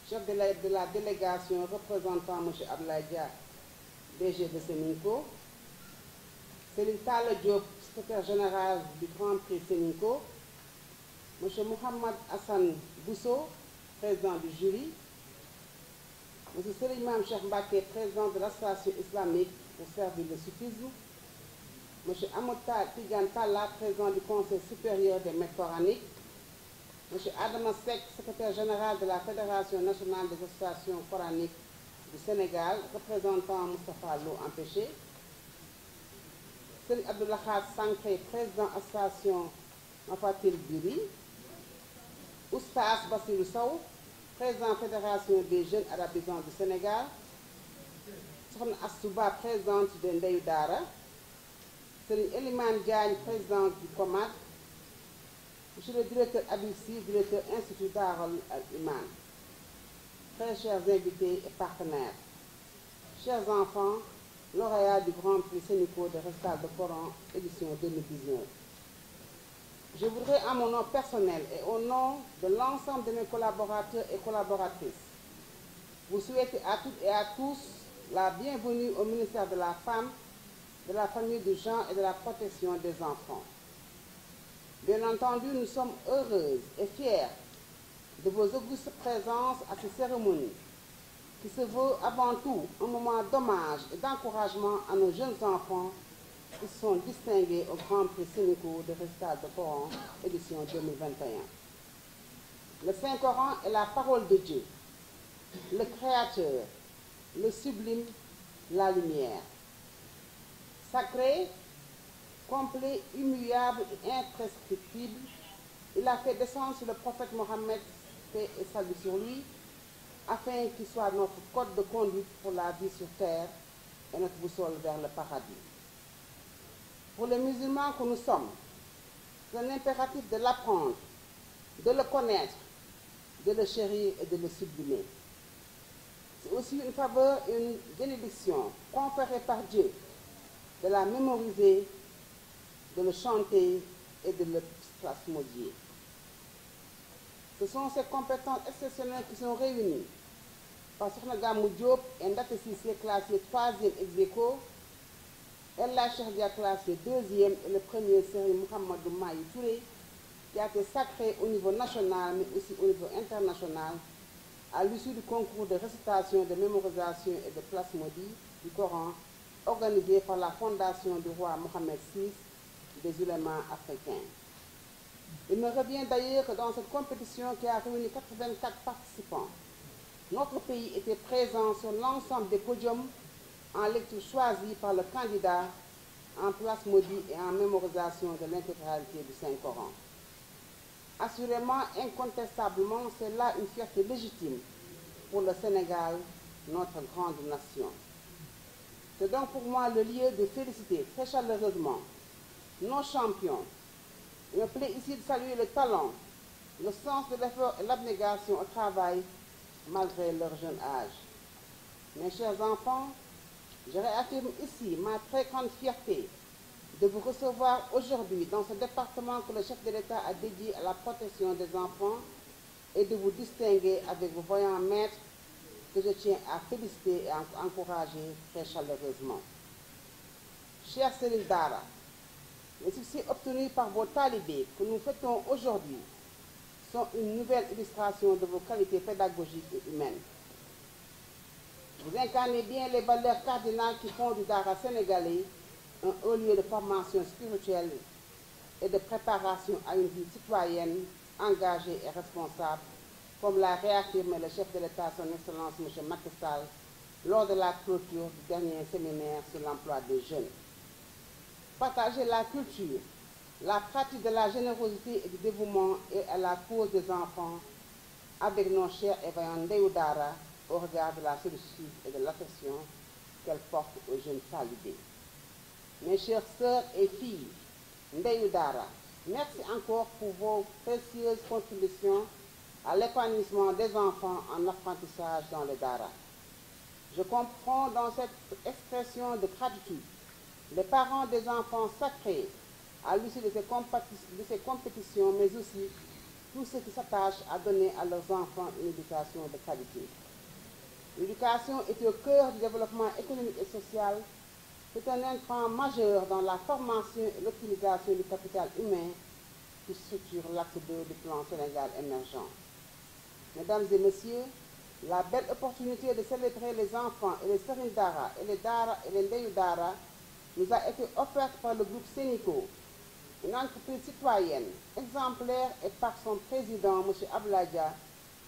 chef de la délégation représentant M. Abdoulaye Dia, DG de Seminco, Céline Talla Diop, secrétaire général du Grand Prix Seminco, M. Mohamed Hassan Bousso, président du jury, M. Selimam Cheikh Mbaké, président de l'association islamique pour servir le soufisme, M. Amouta Tigan Talla, président du Conseil supérieur des maîtres coraniques, M. Adama Sek, secrétaire général de la Fédération nationale des associations coraniques du Sénégal, représentant Moustapha Lo empêché, Seri Abdoulahad Sankré, président association Mafatil Biri, Oustas Bassirou Sow, président Fédération des jeunes arabisants du Sénégal, Sokhna Assouba, présidente de Ndeyou Dara, Serigne Eliman Diagne, président du COMAD, Monsieur le directeur Abissi, directeur Institut Darul Iman, très chers invités et partenaires, chers enfants, lauréats du Grand Prix Sénico de récital de Coran, édition 2019. Je voudrais, à mon nom personnel et au nom de l'ensemble de mes collaborateurs et collaboratrices, vous souhaiter à toutes et à tous la bienvenue au ministère de la Femme, de la Famille, du Genre et de la Protection des Enfants. Bien entendu, nous sommes heureuses et fiers de vos augustes présences à ces cérémonies qui se veut avant tout un moment d'hommage et d'encouragement à nos jeunes enfants qui sont distingués au Grand Prix Sénico de récital de Coran, édition 2021. Le Saint-Coran est la parole de Dieu, le Créateur, le sublime, la lumière. Sacré, complet, immuable et imprescriptible, il a fait descendre sur le prophète Mohammed, paix et salut sur lui, afin qu'il soit notre code de conduite pour la vie sur terre et notre boussole vers le paradis. Pour les musulmans que nous sommes, c'est un impératif de l'apprendre, de le connaître, de le chérir et de le sublimer. C'est aussi une faveur et une bénédiction conférée par Dieu de la mémoriser, de le chanter et de le plasmodier. Ce sont ces compétences exceptionnelles qui sont réunies par Sokhna Gamou Diop et Ndaté Cissé, classé 3e ex aequo, Ella Cherdia, classé 2e, et le premier Serigne Mouhamadou Mahi Touré, qui a été sacré au niveau national mais aussi au niveau international à l'issue du concours de récitation, de mémorisation et de plasmodie du Coran organisé par la fondation du roi Mohamed VI des ulémas africains. Il me revient d'ailleurs que dans cette compétition qui a réuni 84 participants, notre pays était présent sur l'ensemble des podiums en lecture choisie par le candidat en plasmodie et en mémorisation de l'intégralité du Saint-Coran. Assurément, incontestablement, c'est là une fierté légitime pour le Sénégal, notre grande nation. C'est donc pour moi le lieu de féliciter très chaleureusement nos champions. Il me plaît ici de saluer le talent, le sens de l'effort et l'abnégation au travail malgré leur jeune âge. Mes chers enfants, je réaffirme ici ma très grande fierté de vous recevoir aujourd'hui dans ce département que le chef de l'État a dédié à la protection des enfants et de vous distinguer avec vos voyants maîtres que je tiens à féliciter et à encourager très chaleureusement. Chers Serigne Dara, les succès obtenus par vos talibés que nous fêtons aujourd'hui sont une nouvelle illustration de vos qualités pédagogiques et humaines. Vous incarnez bien les valeurs cardinales qui font du Dara sénégalais un haut lieu de formation spirituelle et de préparation à une vie citoyenne engagée et responsable, comme l'a réaffirmé le chef de l'État, son Excellence M. Macky Sall, lors de la clôture du dernier séminaire sur l'emploi des jeunes. Partager la culture, la pratique de la générosité et du dévouement et à la cause des enfants avec nos chers et vaillants Ndeyou Dara au regard de la sollicitude et de l'affection qu'elle porte aux jeunes talibés. Mes chères sœurs et filles Ndeyou Dara, merci encore pour vos précieuses contributions à l'épanouissement des enfants en apprentissage dans le Dara. Je comprends dans cette expression de gratitude les parents des enfants sacrés à l'issue de ces compétitions, mais aussi tous ceux qui s'attachent à donner à leurs enfants une éducation de qualité. L'éducation est au cœur du développement économique et social. C'est un intrant majeur dans la formation et l'optimisation du capital humain qui structure l'axe 2 du plan Sénégal émergent. Mesdames et messieurs, la belle opportunité de célébrer les enfants et les Serigne Dara et les Dara et les Ndeyu Dara nous a été offerte par le groupe Sénico, une entreprise citoyenne exemplaire et par son président, M. Abladia,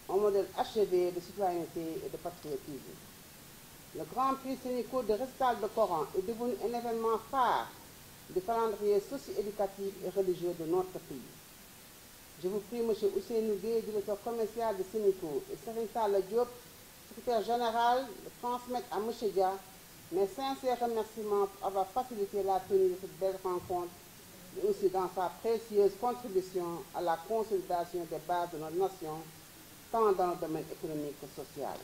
un modèle achevé de citoyenneté et de patriotisme. Le Grand Prix Sénico de récital de Coran est devenu un événement phare du calendrier socio-éducatif et religieux de notre pays. Je vous prie, M. Ousseynou Gueye, directeur commercial de Sénico, et Serigne Talla Diop, secrétaire général, de transmettre à M. Dia mes sincères remerciements pour avoir facilité la tenue de cette belle rencontre et aussi dans sa précieuse contribution à la consolidation des bases de notre nation, tant dans le domaine économique que social.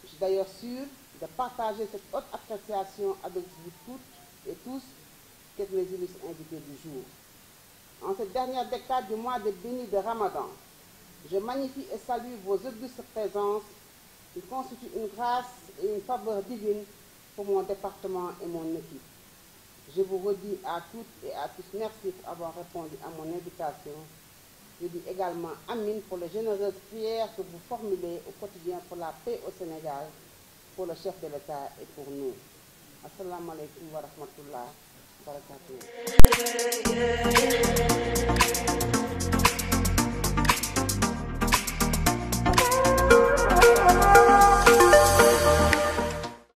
Je suis d'ailleurs sûr de partager cette haute appréciation avec vous toutes et tous, qui êtes les illustres invités du jour. En cette dernière décade du mois de béni de Ramadan, je magnifie et salue vos augustes présences qui constituent une grâce et une faveur divine pour mon département et mon équipe. Je vous redis à toutes et à tous merci pour avoir répondu à mon invitation. Je dis également Amin pour les généreuses prières que vous formulez au quotidien pour la paix au Sénégal, pour le chef de l'État et pour nous. Assalamu alaikum wa rahmatullah wa barakatuh.